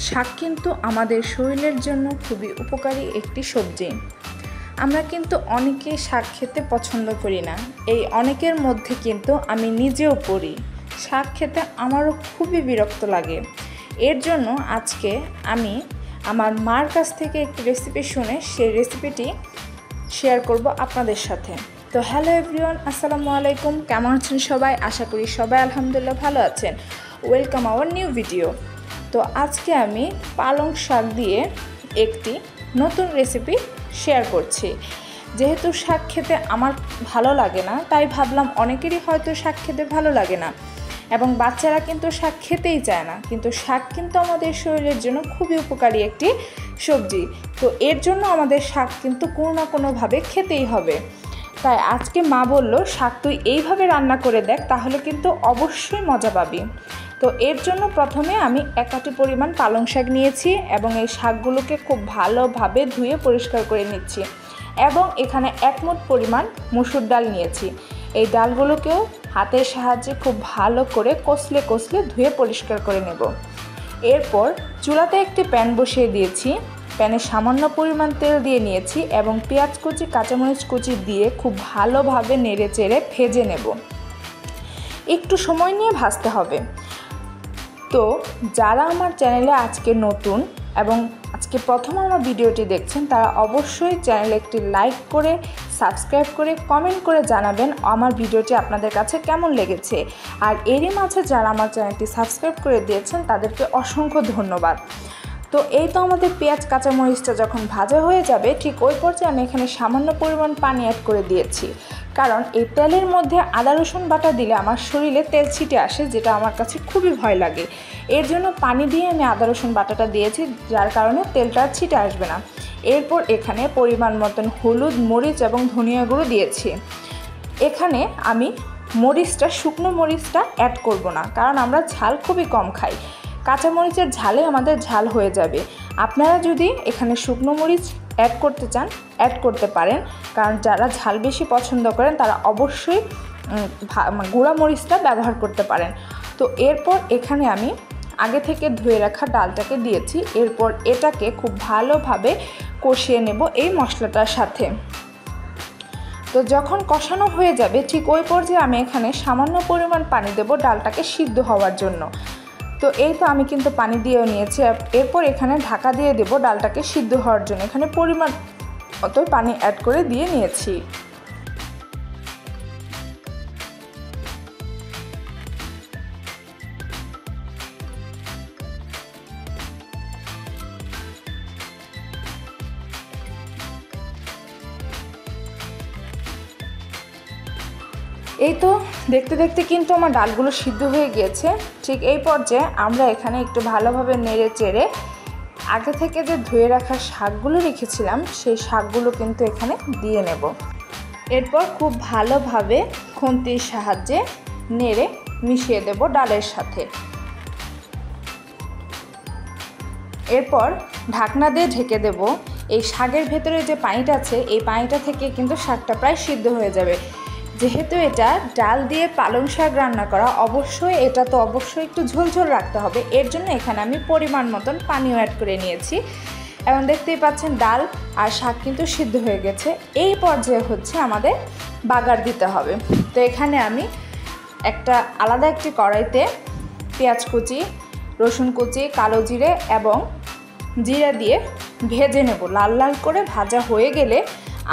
শাক কিন্তু আমাদের শরীরের জন্য খুবই উপকারী একটি সবজি। আমরা কিন্তু অনেকেই শাক খেতে পছন্দ করি না। এই অনেকের মধ্যে কিন্তু আমি নিজেও পড়ি। শাক খেতে আমারও খুবই বিরক্ত লাগে। এর জন্য আজকে আমি আমার মার কাছ থেকে একটি রেসিপি শুনে সেই রেসিপিটি শেয়ার করব আপনাদের সাথে। তো হ্যালো এভরিওয়ান, আসসালামু আলাইকুম। কেমন আছেন সবাই? আশা করি সবাই আলহামদুলিল্লাহ ভালো আছেন। Welcome our new video. তো আজকে আমি পালং শাক দিয়ে একটি নতুন রেসিপি শেয়ার করছি। যেহেতু শাক খেতে আমার ভালো লাগে না, তাই ভাবলাম অনেকেরই হয়তো শাক খেতে ভালো লাগে না এবং বাচ্চারা কিন্তু শাক খেতেই চায় না, কিন্তু শাক কিন্তু আমাদের শরীরের জন্য খুবই উপকারী একটি সবজি। তো এর জন্য আমাদের শাক কিন্তু কোনো না কোনোভাবে খেতেই হবে। তাই আজকে মা বলল, শাক তুই এইভাবে রান্না করে দেখ, তাহলে কিন্তু অবশ্যই মজা পাবি। তো এর জন্য প্রথমে আমি 1 কাঠি পরিমাণ পালং শাক নিয়েছি এবং এই শাকগুলোকে খুব ভালোভাবে ধুয়ে পরিষ্কার করে নিচ্ছি এবং এখানে 1 মুঠ পরিমাণ মসুর ডাল নিয়েছি। এই ডালগুলোকেও হাতের সাহায্যে খুব ভালো করে কষলে কষলে ধুয়ে পরিষ্কার করে নেব। এরপর চুলাতে একটি প্যান বসিয়ে দিয়েছি। প্যানে সামান্য পরিমাণ তেল দিয়ে নিয়েছি এবং পেঁয়াজ কুচি, কাঁচামরিচ কুচি দিয়ে খুব ভালোভাবে নেড়ে চেড়ে ভেজে নেব। একটু সময় নিয়ে ভাজতে হবে। তো যারা আমার চ্যানেলে আজকে নতুন এবং আজকে প্রথম আমার ভিডিওটি দেখছেন, তারা অবশ্যই চ্যানেলে একটি লাইক করে, সাবস্ক্রাইব করে, কমেন্ট করে জানাবেন আমার ভিডিওটি আপনাদের কাছে কেমন লেগেছে। আর এরই মাঝে যারা আমার চ্যানেলটি সাবস্ক্রাইব করে দিয়েছেন, তাদেরকে অসংখ্য ধন্যবাদ। তো এই তো আমাদের পেঁয়াজ কাঁচামরিচটা যখন ভাজা হয়ে যাবে, ঠিক ওই পর্যায়ে আমি এখানে সামান্য পরিমাণ পানি অ্যাড করে দিয়েছি। কারণ এই তেলের মধ্যে আদা রসুন বাটা দিলে আমার শরীরে তেল ছিটে আসে, যেটা আমার কাছে খুবই ভয় লাগে। এর জন্য পানি দিয়ে আমি আদা রসুন বাটাটা দিয়েছি, যার কারণে তেলটা ছিটে আসবে না। এরপর এখানে পরিমাণ মতন হলুদ, মরিচ এবং ধনিয়া গুঁড়ো দিয়েছি। এখানে আমি মরিচটা, শুকনো মরিচটা অ্যাড করব না, কারণ আমরা ঝাল খুবই কম খাই। কাঁচামরিচের ঝালে আমাদের ঝাল হয়ে যাবে। আপনারা যদি এখানে শুকনো মরিচ অ্যাড করতে চান, অ্যাড করতে পারেন, কারণ যারা ঝাল বেশি পছন্দ করেন তারা অবশ্যই গুঁড়া মরিচটা ব্যবহার করতে পারেন। তো এরপর এখানে আমি আগে থেকে ধুয়ে রাখা ডালটাকে দিয়েছি। এরপর এটাকে খুব ভালোভাবে কষিয়ে নেব এই মশলাটার সাথে। তো যখন কষানো হয়ে যাবে, ঠিক ওই পর্যায়ে আমি এখানে সামান্য পরিমাণ পানি দেব ডালটাকে সিদ্ধ হওয়ার জন্য। তো এই তো আমি কিন্তু পানি দিয়েও নিয়েছি। এরপর এখানে ঢাকা দিয়ে দেব ডালটাকে সিদ্ধ হওয়ার জন্য। এখানে পরিমাণ মতো পানি অ্যাড করে দিয়ে নিয়েছি। এই তো দেখতে দেখতে কিন্তু আমার ডালগুলো সিদ্ধ হয়ে গিয়েছে। ঠিক এই পর্যায়ে আমরা এখানে একটু ভালোভাবে নেড়ে চেড়ে আগে থেকে যে ধুয়ে রাখা শাকগুলো রেখেছিলাম, সেই শাকগুলো কিন্তু এখানে দিয়ে নেব। এরপর খুব ভালোভাবে খুন্তির সাহায্যে নেড়ে মিশিয়ে দেব ডালের সাথে। এরপর ঢাকনা দিয়ে ঢেকে দেব। এই শাকের ভেতরে যে পানিটা আছে, এই পানিটা থেকে কিন্তু শাকটা প্রায় সিদ্ধ হয়ে যাবে। যেহেতু এটা ডাল দিয়ে পালং শাক রান্না করা, অবশ্যই এটা তো অবশ্যই একটু ঝোলঝোল রাখতে হবে। এর জন্য এখানে আমি পরিমাণ মতন পানিও অ্যাড করে নিয়েছি এবং দেখতেই পাচ্ছেন ডাল আর শাক কিন্তু সিদ্ধ হয়ে গেছে। এই পর্যায়ে হচ্ছে আমাদের বাগার দিতে হবে। তো এখানে আমি আলাদা একটি কড়াইতে পেঁয়াজ কুচি, রসুন কুচি, কালো জিরে এবং জিরা দিয়ে ভেজে নেব। লাল লাল করে ভাজা হয়ে গেলে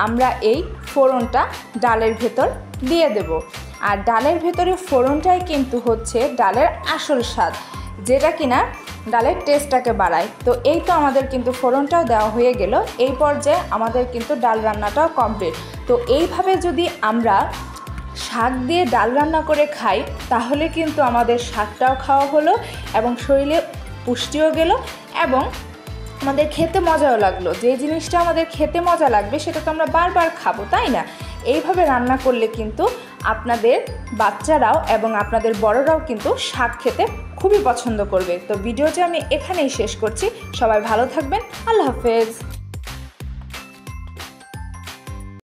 আমরা এই ফোড়নটা ডালের ভেতর দিয়ে দেব। আর ডালের ভেতরে ফোড়নটাই কিন্তু হচ্ছে ডালের আসল স্বাদ, যেটা কিনা ডালের টেস্টটাকে বাড়ায়। তো এই তো আমাদের কিন্তু ফোড়নটাও দেওয়া হয়ে গেল। এই পর্যায়ে আমাদের কিন্তু ডাল রান্নাটাও কমপ্লিট। তো এইভাবে যদি আমরা শাক দিয়ে ডাল রান্না করে খাই, তাহলে কিন্তু আমাদের শাকটাও খাওয়া হলো এবং শরীরে পুষ্টিও গেল এবং আমাদের খেতে মজাও লাগলো। যে জিনিসটা আমাদের খেতে মজা লাগবে, সেটা তো আমরা বারবার খাবো, তাই না? এইভাবে রান্না করলে কিন্তু আপনাদের বাচ্চারাও এবং আপনাদের বড়রাও কিন্তু শাক খেতে খুবই পছন্দ করবে। তো ভিডিওটি আমি এখানেই শেষ করছি। সবাই ভালো থাকবেন। আল্লাহ হাফেজ।